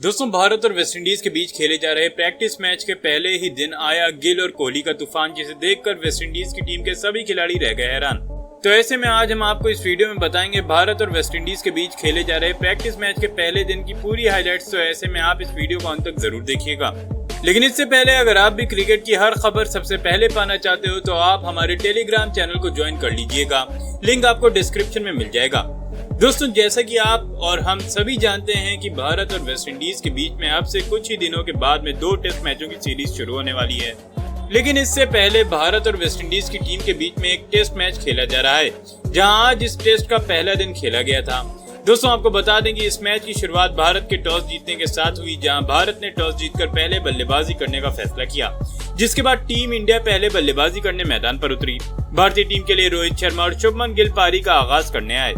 दोस्तों, भारत और वेस्टइंडीज के बीच खेले जा रहे प्रैक्टिस मैच के पहले ही दिन आया गिल और कोहली का तूफान, जिसे देखकर वेस्टइंडीज की टीम के सभी खिलाड़ी रह गए हैरान। तो ऐसे में आज हम आपको इस वीडियो में बताएंगे भारत और वेस्टइंडीज के बीच खेले जा रहे प्रैक्टिस मैच के पहले दिन की पूरी हाइलाइट्स। तो ऐसे में आप इस वीडियो को अंत तक जरूर देखिएगा। लेकिन इससे पहले अगर आप भी क्रिकेट की हर खबर सबसे पहले पाना चाहते हो तो आप हमारे टेलीग्राम चैनल को ज्वाइन कर लीजिएगा, लिंक आपको डिस्क्रिप्शन में मिल जाएगा। दोस्तों, जैसा कि आप और हम सभी जानते हैं कि भारत और वेस्टइंडीज के बीच में अब से कुछ ही दिनों के बाद में 2 टेस्ट मैचों की सीरीज शुरू होने वाली है। लेकिन इससे पहले भारत और वेस्टइंडीज की टीम के बीच में एक टेस्ट मैच खेला जा रहा है, जहां आज इस टेस्ट का पहला दिन खेला गया था। दोस्तों, आपको बता दें कि इस मैच की शुरुआत भारत के टॉस जीतने के साथ हुई, जहां भारत ने टॉस जीतकर पहले बल्लेबाजी करने का फैसला किया, जिसके बाद टीम इंडिया पहले बल्लेबाजी करने मैदान पर उतरी। भारतीय टीम के लिए रोहित शर्मा और शुभमन गिल पारी का आगाज करने आए,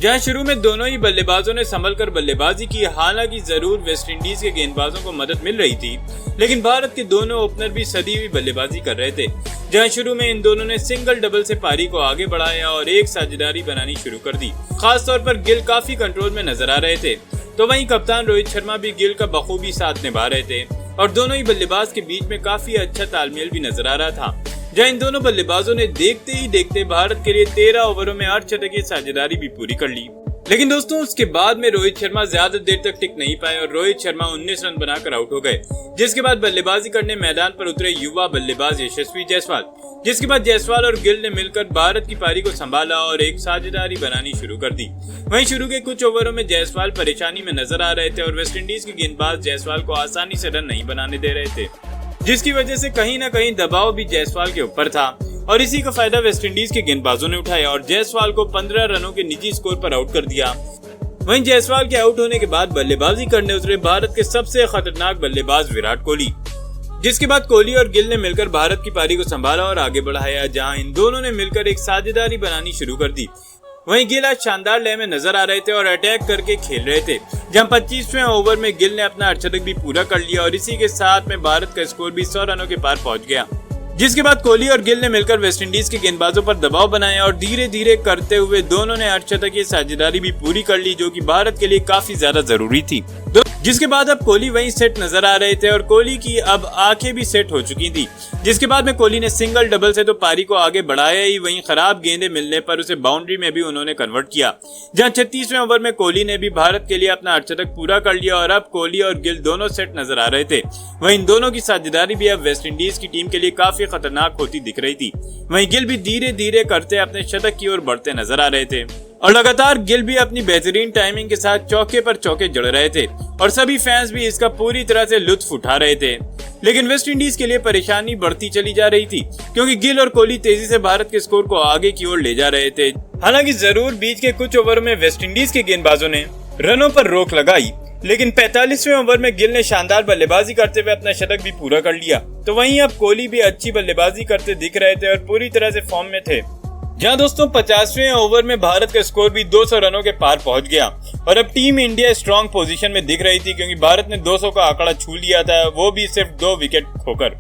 जहां शुरू में दोनों ही बल्लेबाजों ने संभलकर बल्लेबाजी की। हालांकि जरूर वेस्टइंडीज के गेंदबाजों को मदद मिल रही थी, लेकिन भारत के दोनों ओपनर भी सदी हुई बल्लेबाजी कर रहे थे। जहां शुरू में इन दोनों ने सिंगल डबल से पारी को आगे बढ़ाया और एक साझेदारी बनानी शुरू कर दी। खासतौर पर गिल काफी कंट्रोल में नजर आ रहे थे, तो वहीं कप्तान रोहित शर्मा भी गिल का बखूबी साथ निभा रहे थे और दोनों ही बल्लेबाज के बीच में काफी अच्छा तालमेल भी नजर आ रहा था। जहां इन दोनों बल्लेबाजों ने देखते ही देखते भारत के लिए 13 ओवरों में 8 शतकीय साझेदारी भी पूरी कर ली। लेकिन दोस्तों, उसके बाद में रोहित शर्मा ज्यादा देर तक टिक नहीं पाए और रोहित शर्मा 19 रन बनाकर आउट हो गए, जिसके बाद बल्लेबाजी करने मैदान पर उतरे युवा बल्लेबाज यशस्वी जायसवाल, जिसके बाद जायसवाल और गिल ने मिलकर भारत की पारी को संभाला और एक साझेदारी बनानी शुरू कर दी। वहीं शुरू के कुछ ओवरों में जायसवाल परेशानी में नजर आ रहे थे और वेस्टइंडीज के गेंदबाज जायसवाल को आसानी से रन नहीं बनाने दे रहे थे, जिसकी वजह से कहीं न कहीं दबाव भी जायसवाल के ऊपर था और इसी का फायदा वेस्टइंडीज के गेंदबाजों ने उठाया और जायसवाल को 15 रनों के निजी स्कोर पर आउट कर दिया। वहीं जायसवाल के आउट होने के बाद बल्लेबाजी करने उतरे भारत के सबसे खतरनाक बल्लेबाज विराट कोहली, जिसके बाद कोहली और गिल ने मिलकर भारत की पारी को संभाला और आगे बढ़ाया, जहां इन दोनों ने मिलकर एक साझेदारी बनानी शुरू कर दी। वहीं गिल आज शानदार लय में नजर आ रहे थे और अटैक करके खेल रहे थे, जहां 25वें ओवर में गिल ने अपना अर्धशतक भी पूरा कर लिया और इसी के साथ में भारत का स्कोर भी 100 रनों के पार पहुंच गया। जिसके बाद कोहली और गिल ने मिलकर वेस्टइंडीज के गेंदबाजों पर दबाव बनाया और धीरे धीरे करते हुए दोनों ने अर्धशतक की साझेदारी भी पूरी कर ली, जो कि भारत के लिए काफी ज्यादा जरूरी थी। जिसके बाद अब कोहली वहीं सेट नजर आ रहे थे और कोहली की अब आंखें भी सेट हो चुकी थी। जिसके बाद में कोहली ने सिंगल डबल से तो पारी को आगे बढ़ाया ही, वहीं खराब गेंदें मिलने पर उसे बाउंड्री में भी उन्होंने कन्वर्ट किया, जहां 36वें ओवर में कोहली ने भी भारत के लिए अपना अर्धशतक पूरा कर लिया और अब कोहली और गिल दोनों सेट नजर आ रहे थे। वहीं इन दोनों की साझेदारी भी अब वेस्टइंडीज की टीम के लिए काफी खतरनाक होती दिख रही थी। वहीं गिल भी धीरे धीरे करते अपने शतक की ओर बढ़ते नजर आ रहे थे और लगातार गिल भी अपनी बेहतरीन टाइमिंग के साथ चौके पर चौके जड़ रहे थे और सभी फैंस भी इसका पूरी तरह से लुत्फ उठा रहे थे। लेकिन वेस्टइंडीज के लिए परेशानी बढ़ती चली जा रही थी, क्योंकि गिल और कोहली तेजी से भारत के स्कोर को आगे की ओर ले जा रहे थे। हालांकि जरूर बीच के कुछ ओवरों में वेस्टइंडीज के गेंदबाजों ने रनों पर रोक लगाई, लेकिन 45वें ओवर में गिल ने शानदार बल्लेबाजी करते हुए अपना शतक भी पूरा कर लिया। तो वहीं अब कोहली भी अच्छी बल्लेबाजी करते दिख रहे थे और पूरी तरह से फॉर्म में थे। जहां दोस्तों 50वें ओवर में भारत का स्कोर भी 200 रनों के पार पहुंच गया और अब टीम इंडिया स्ट्रांग पोजीशन में दिख रही थी, क्योंकि भारत ने 200 का आंकड़ा छू लिया था, वो भी सिर्फ 2 विकेट खोकर।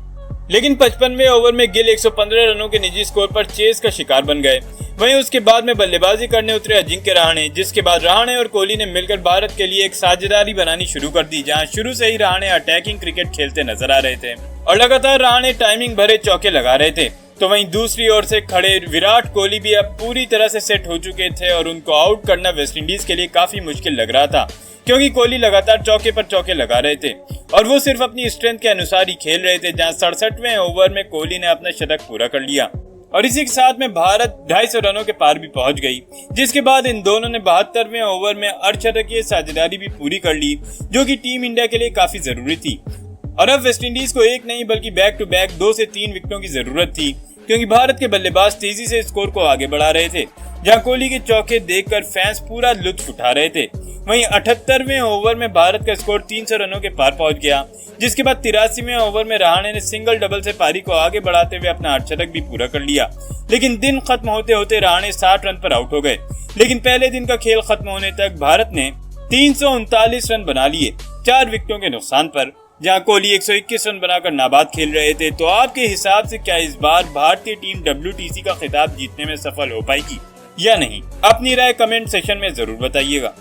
लेकिन 55वें ओवर में गिल 115 रनों के निजी स्कोर पर चेस का शिकार बन गए। वहीं उसके बाद में बल्लेबाजी करने उतरे अजिंक्य रहाणे, जिसके बाद रहाणे और कोहली ने मिलकर भारत के लिए एक साझेदारी बनानी शुरू कर दी, जहां शुरू से ही रहाणे अटैकिंग क्रिकेट खेलते नजर आ रहे थे और लगातार रहाणे टाइमिंग भरे चौके लगा रहे थे। तो वहीं दूसरी ओर से खड़े विराट कोहली भी अब पूरी तरह से सेट हो चुके थे और उनको आउट करना वेस्टइंडीज के लिए काफी मुश्किल लग रहा था, क्योंकि कोहली लगातार चौके पर चौके लगा रहे थे और वो सिर्फ अपनी स्ट्रेंथ के अनुसार ही खेल रहे थे। जहां 67वें ओवर में कोहली ने अपना शतक पूरा कर लिया और इसी के साथ में भारत 250 रनों के पार भी पहुंच गई। जिसके बाद इन दोनों ने 72वें ओवर में अर्धशतकीय साझेदारी भी पूरी कर ली, जो कि टीम इंडिया के लिए काफी जरूरी थी। और अब वेस्टइंडीज को एक नहीं बल्कि बैक टू बैक 2 से 3 विकेटों की जरूरत थी, क्योंकि भारत के बल्लेबाज तेजी से स्कोर को आगे बढ़ा रहे थे। जहां कोहली के चौके देखकर फैंस पूरा लुत्फ उठा रहे थे। वहीं 78वें ओवर में भारत का स्कोर 300 रनों के पार पहुंच गया, जिसके बाद 83वें ओवर में रहाणे ने सिंगल डबल से पारी को आगे बढ़ाते हुए अपना अर्धशतक भी पूरा कर लिया। लेकिन दिन खत्म होते होते रहाणे 60 रन पर आउट हो गए। लेकिन पहले दिन का खेल खत्म होने तक भारत ने 339 रन बना लिए 4 विकेटों के नुकसान पर, जहां कोहली 121 रन बनाकर नाबाद खेल रहे थे। तो आपके हिसाब से क्या इस बार भारतीय टीम WTC का खिताब जीतने में सफल हो पाएगी या नहीं? अपनी राय कमेंट सेक्शन में जरूर बताइएगा।